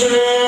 ہو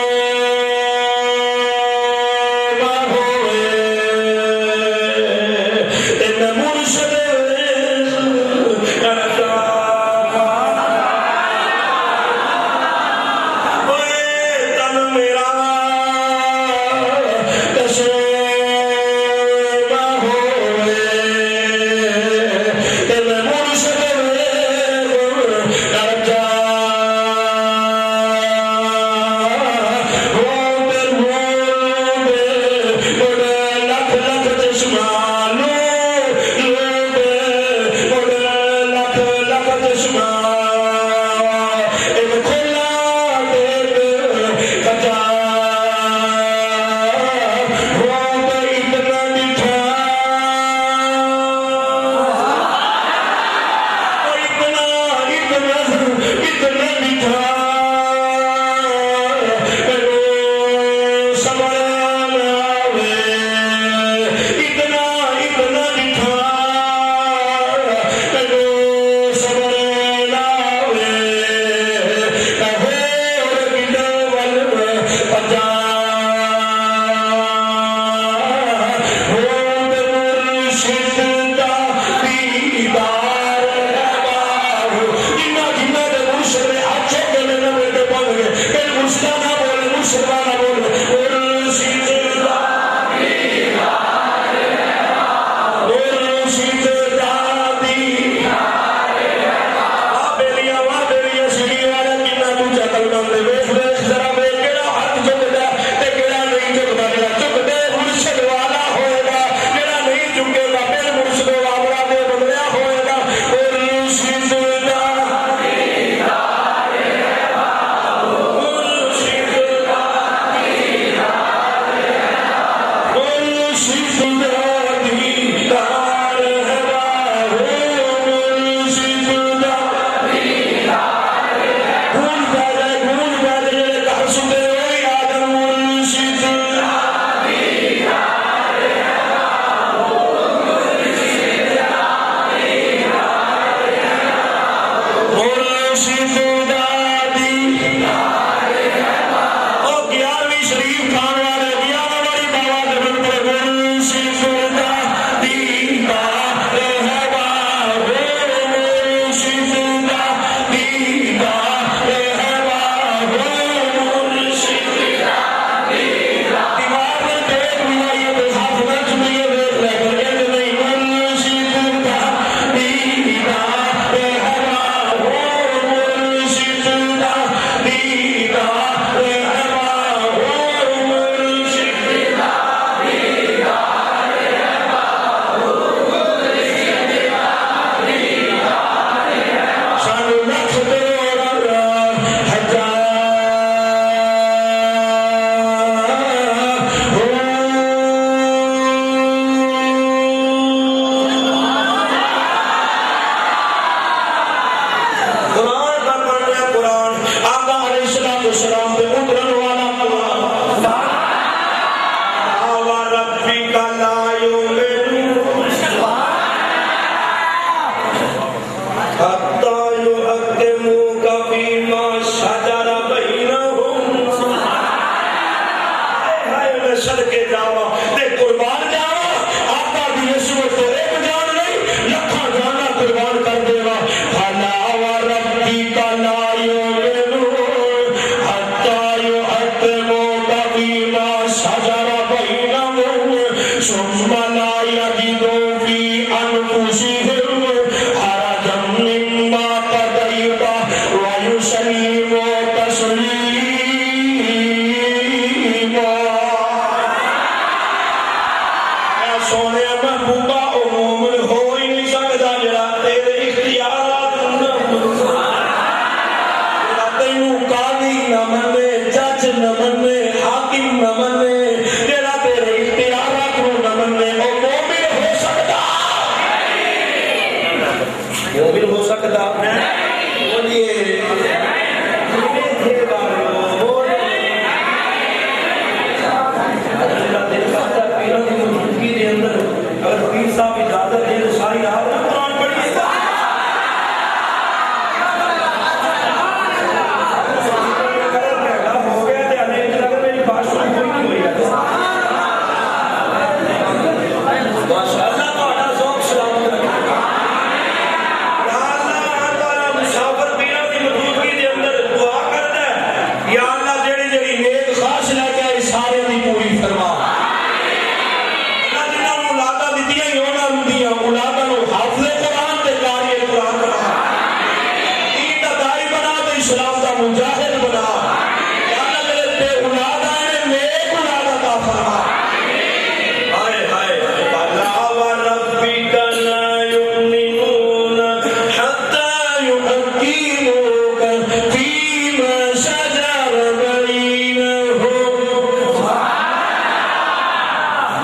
گیا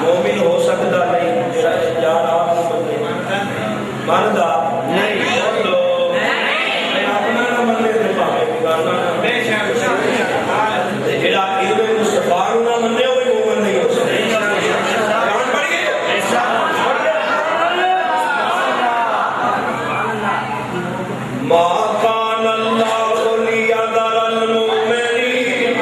مومن ہو سکتا نہیں جڑا یار آپ کو بندے ماندا نہیں بولو میں اپنا نہ منے تے پاوے گانا بے شک جڑا علم مصطفی نہ منے ہوئے مومن نہیں ہو سکتا قرآن پڑھیے ما کان اللہ لیذر المؤمنین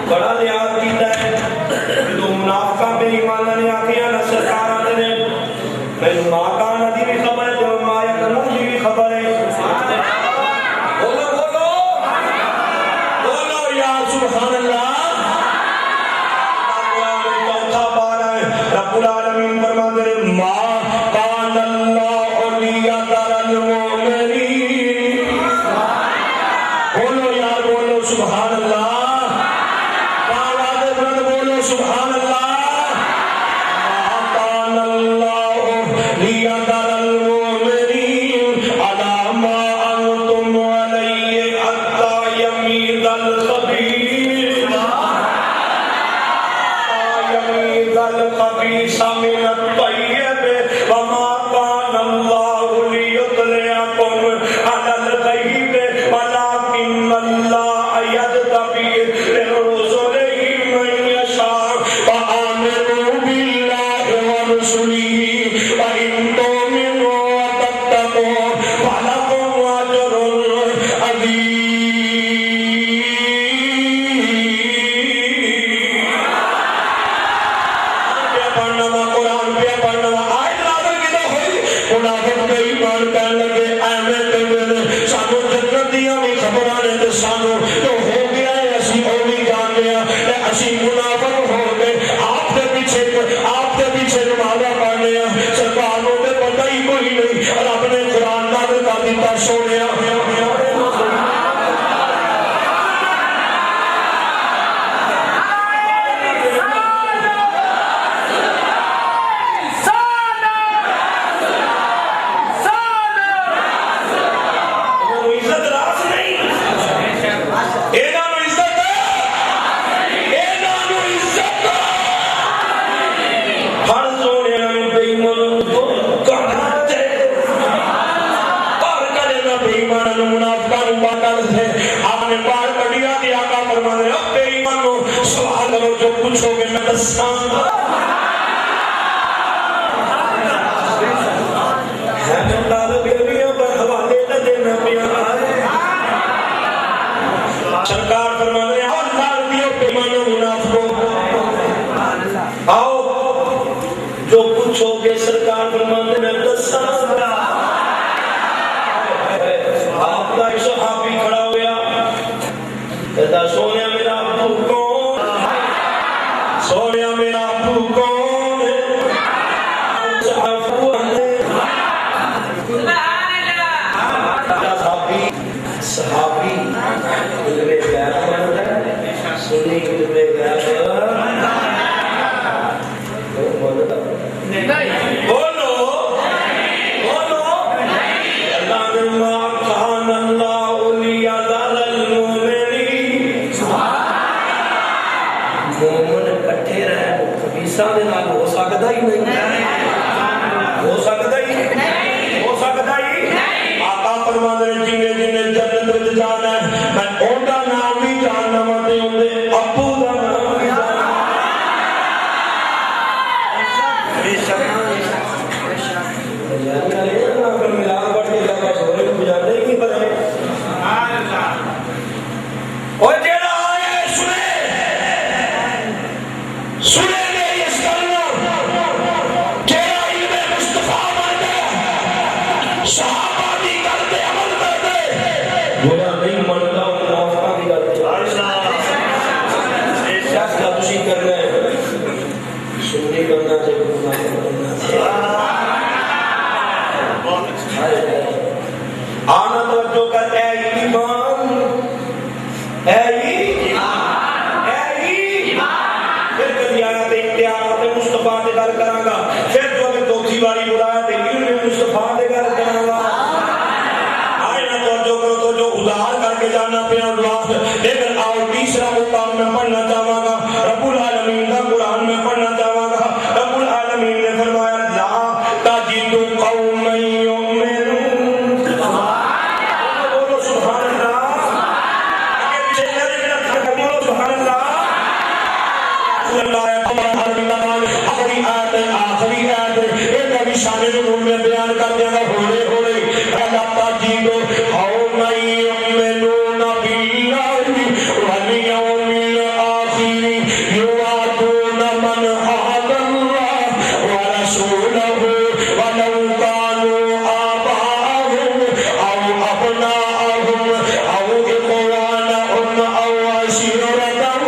بڑا لحاظ کیتا ہے جو منافقہ بے ایمانہ نے آکھیا نہ سرکار آتے نے میں ماکان دی بھی خبر ہے جو مایا کرنا دی بھی خبر ہے بولو بولو بولو یا سبحان اللہ چوتھا پارا ہے رب العالمین فرماتے ہیں ما کان اللہ لیذر المؤمنین بولو یار بولو سبحان اللہ سبحان اللہ ما کان اللہ لیذر المؤمنین علی ما انتم علیہ حتی یمیز الخبیث من الطیب وما کان اللہ لیطلعکم علی الغیب ولکن اللہ یجتبی لرسلہ من یشاء فآمنوا باللہ ورسلہ وإن تؤمنوا وتتقوا فلکم اجر عظیم منافق کے ایمان کہنے لگے اے میرے میرے سانو جنت دیا بھی خبرانے تے سانو تو ہو گیا ہے اسی ہو بھی جان گیا تے اسی منافق ہو گئے آپ کے پیچھے نمازہ پڑھنے ہیں سرکاروں میں پتہ ہی کوئی نہیں اور اپنے قرآن نازل کر دیتا سونے جو پوچھو گے میں دساں گا ہے طالب علمیوں پر حوالے نہ دینا پیا سرکار فرمانے ہیں اور لالتیوں پہ مانو منافقوں آؤ جو پوچھو گے سرکار فرمانے میں دساں گا آپ کا صحابی کھڑا ہویا کہتا سونے میرا ابو کون سونے میرا ابو کون صحابی علم غیب مانتا ہے سنی علم غیب بولو بولو اللہ نے ما کان اللہ لیذر المؤمنین مومن کٹھے رہے خبیثاں دے نال ہو سکدا ہی نہیں ہو سکدا ہی ہو سکدا ہی آقا فرماندے جنے جنے جنت وچ جانا ہے میں اوندا نام بھی جاننا وا تے اوندے ابو دا نام بھی جاننا بے شک ملاد پڑھ کے جب سورے کو گزارنے ہی نہیں پتہ سبحان اللہ اور جیڑا آئے سنے گے اس کرنا دوسری باری بلایا تے علم مصطفیٰ دے گل کرنا آئے نہ توجہ کرو تو جو ادھار کر کے جانا پیا اللہ لیکن آؤ تیسرا مقام میں پڑھنا چاہوں گا رب العالمین کا قرآن میں پڑھنا چاہوں گا رب العالمین نے فرمایا لا تجد قوما یؤمنون بولو سبحان اللہ آگے پیچھے بولو سبحان اللہ آخری آیت ایک ابھی شان نزول میں بیان کر دیا گا ہولے ہولے اللہ جیدو قوم یؤمنون باللہ والیوم الآخر یوادون من حاد اللہ ورسولہ ولو كانوا آباءهم او ابناءهم او اخوانهم او عشيرتهم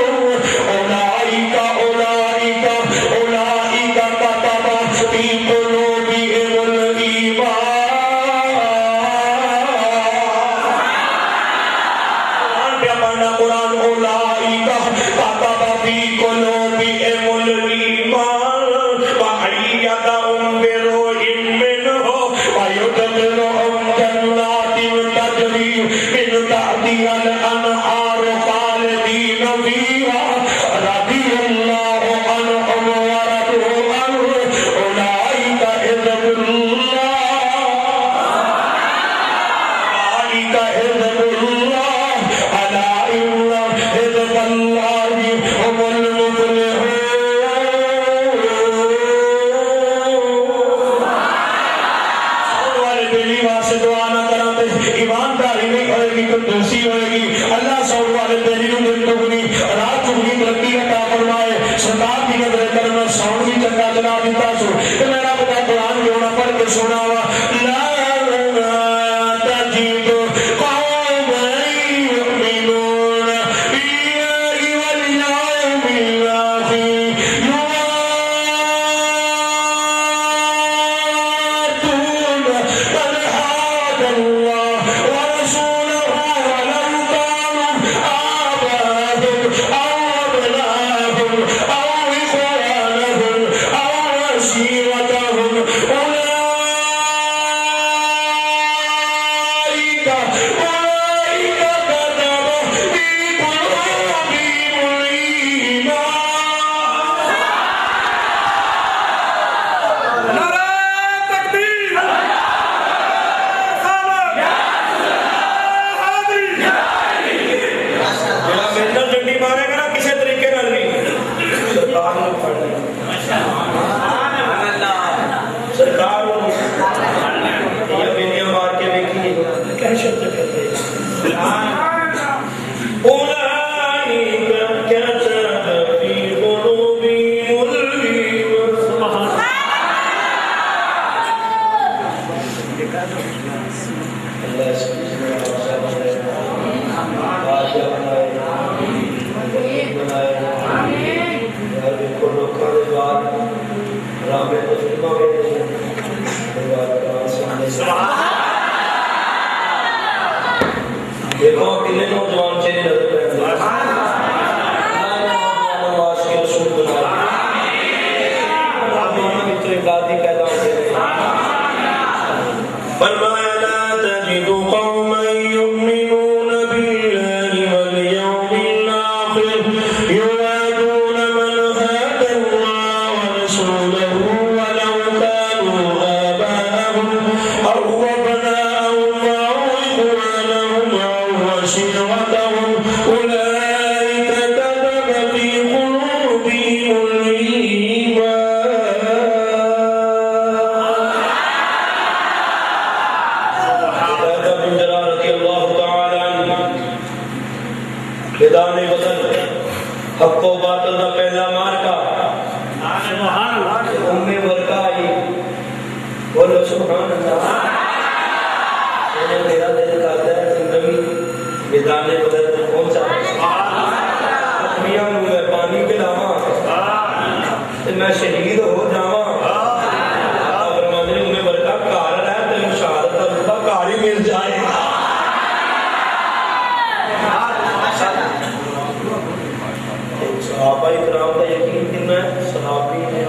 صحابہ اکرام کا یقین کتنا ہے؟ صحابی نے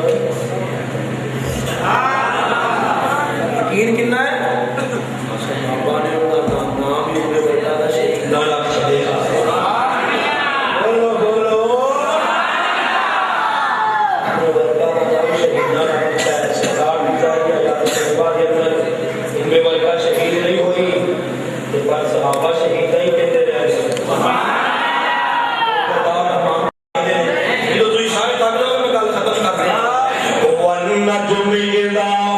گردا